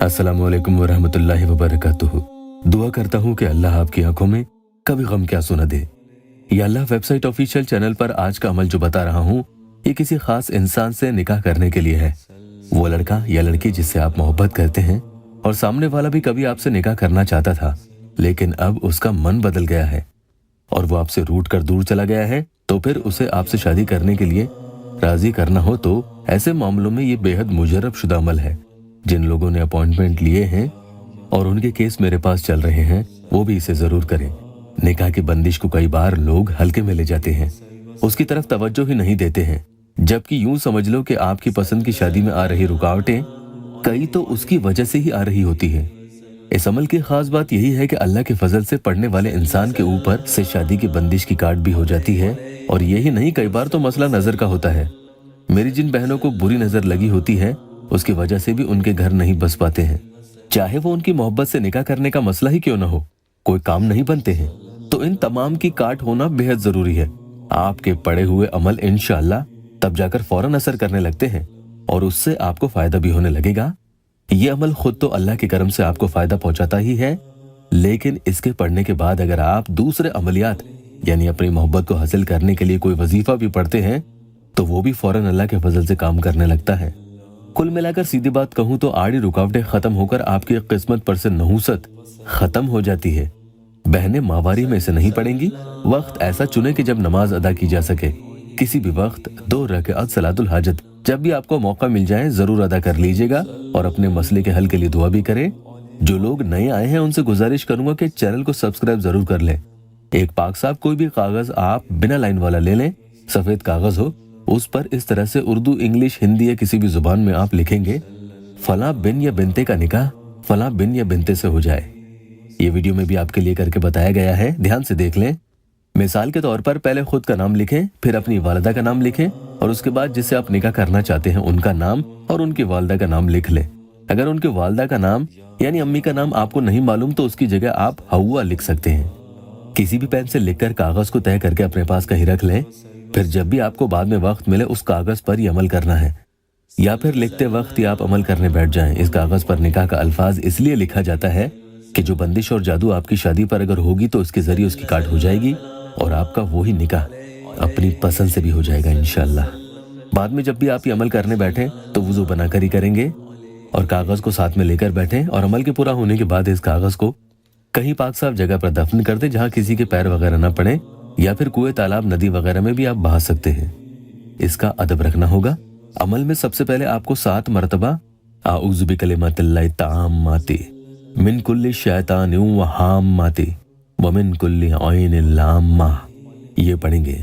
अस्सलामुअलैकुम वरहमतुल्लाहि वबरकातुहू। दुआ करता हूँ कि अल्लाह आपकी आंखों में कभी गम क्या सुना दे। या अल्लाह वेबसाइट ऑफिशियल चैनल पर आज का अमल जो बता रहा हूँ, ये किसी खास इंसान से निकाह करने के लिए है। वो लड़का या लड़की जिससे आप मोहब्बत करते हैं और सामने वाला भी कभी आपसे निकाह करना चाहता था, लेकिन अब उसका मन बदल गया है और वो आपसे रूठ कर दूर चला गया है, तो फिर उसे आपसे शादी करने के लिए राजी करना हो तो ऐसे मामलों में ये बेहद मुजर्रब शुदा अमल है। जिन लोगों ने अपॉइंटमेंट लिए हैं और उनके केस मेरे पास चल रहे हैं, वो भी इसे जरूर करें। निकाह की बंदिश को कई बार लोग हल्के में ले जाते हैं, उसकी तरफ तवज्जो ही नहीं देते हैं, जबकि यूं समझ लो कि आपकी पसंद की शादी में आ रही रुकावटें कई तो उसकी वजह से ही आ रही होती है। इस अमल की खास बात यही है कि अल्लाह के फजल से पढ़ने वाले इंसान के ऊपर से शादी की बंदिश की काट भी हो जाती है। और यही नहीं, कई बार तो मसला नजर का होता है। मेरी जिन बहनों को बुरी नजर लगी होती है, उसकी वजह से भी उनके घर नहीं बस पाते हैं, चाहे वो उनकी मोहब्बत से निकाह करने का मसला ही क्यों न हो। कोई काम नहीं बनते हैं, तो इन तमाम की काट होना बेहद जरूरी है। आपके पड़े हुए अमल इंशाअल्लाह तब जाकर फौरन असर करने लगते हैं और उससे आपको फायदा भी होने लगेगा। ये अमल खुद तो अल्लाह के करम से आपको फायदा पहुंचाता ही है, लेकिन इसके पढ़ने के बाद अगर आप दूसरे अमलियात यानी अपनी मोहब्बत को हासिल करने के लिए कोई वजीफा भी पढ़ते हैं, तो वो भी फौरन अल्लाह के फजल से काम करने लगता है। कुल मिलाकर सीधी बात कहूं तो आड़ी रुकावटें खत्म होकर आपकी किस्मत पर से नहूसत खत्म हो जाती है। बहनें माहवारी में इसे नहीं पढ़ेंगी। वक्त ऐसा चुने कि जब नमाज अदा की जा सके। किसी भी वक्त 2 रकात सलातुल हाजत जब भी आपको मौका मिल जाए जरूर अदा कर लीजिएगा और अपने मसले के हल के लिए दुआ भी करें। जो लोग नए आए हैं उनसे गुजारिश करूंगा कि चैनल को सब्सक्राइब जरूर कर लें। एक पाक साहब कोई भी कागज आप बिना लाइन वाला ले लें, सफेद कागज हो, उस पर इस तरह से उर्दू, इंग्लिश, हिंदी या किसी भी जुबान में आप लिखेंगे, फला बिन या बिनते का निकाह फला बिन या बिनते से हो जाए। ये वीडियो में भी आपके लिए करके बताया गया है, ध्यान से देख लें। मिसाल के तौर पर पहले खुद का नाम लिखें, फिर अपनी वालिदा का नाम लिखें और उसके बाद जिससे आप निकाह करना चाहते हैं उनका नाम और उनकी वालिदा का नाम लिख लें। अगर उनकी वालिदा का नाम यानी अम्मी का नाम आपको नहीं मालूम तो उसकी जगह आप हवा लिख सकते हैं। किसी भी पेन से लिखकर कागज को तय करके अपने पास कहीं रख लें। फिर जब भी आपको बाद में वक्त मिले उस कागज पर ही अमल करना है, या फिर लिखते वक्त ही आप अमल करने बैठ जाएं। इस कागज पर निकाह का अल्फाज इसलिए लिखा जाता है कि जो बंदिश और जादू आपकी शादी पर अगर होगी तो उसके जरिए उसकी काट हो जाएगी और आपका वही निकाह अपनी पसंद से भी हो जाएगा इंशाअल्लाह। बाद में जब भी आप ये अमल करने बैठे तो वुजू बनाकर ही करेंगे और कागज को साथ में लेकर बैठे और अमल के पूरा होने के बाद इस कागज को कहीं पाक साफ जगह पर दफन कर दे जहाँ किसी के पैर वगैरह न पड़े, या फिर कुएं, तालाब, नदी वगैरह में भी आप बहा सकते हैं। इसका अदब रखना होगा। अमल में सबसे पहले आपको 7 मरतबा आऊज़ु बिकलिमातिल्लाहि ताम्माति मिन कुल्लि शैतानिन व हाम्माति व मिन कुल्लि ऐनिन लाम्मा ये पढ़ेंगे।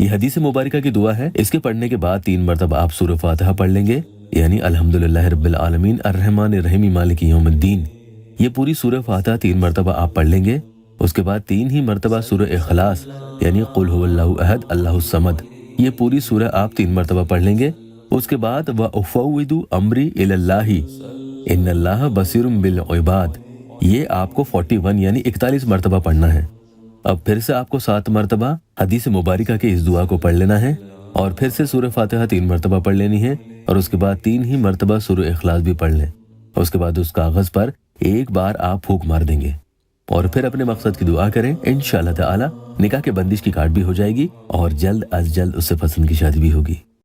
ये हदीस मुबारका की दुआ है। इसके पढ़ने के बाद 3 मरतबा आप सूरह फातिहा पढ़ लेंगे, यानी अल्हम्दुलिल्लाहि रब्बिल आलमीन अर्रहमानिर रहीम मालिकी यौमिद्दीन। ये पूरी सूरह फातिहा 3 मरतबा आप पढ़ लेंगे। उसके बाद 3 ही मरतबा सूरह इखलास यानी कुल हुवल्लाहु अहद अल्लाहुस समद ये पूरी सूरह आप 3 मरतबा पढ़ लेंगे। उसके बाद व उफ़व्विदु अम्री इलल्लाहि इन्नल्लाह बसीरुम बिल इबाद ये आपको 41 यानी 41 मरतबा पढ़ना है। अब फिर से आपको 7 मरतबा हदीस मुबारका की इस दुआ को पढ़ लेना है और फिर से सूरह फातिहा 3 मरतबा पढ़ लेनी है और उसके बाद 3 ही मरतबा सूरह इखलास भी पढ़ लें। उसके बाद उस कागज पर एक बार आप फूंक मार देंगे और फिर अपने मकसद की दुआ करें। इंशाअल्लाह ताला निकाह के बंदिश की काट भी हो जाएगी और जल्द अज जल्द उससे पसंद की शादी भी होगी।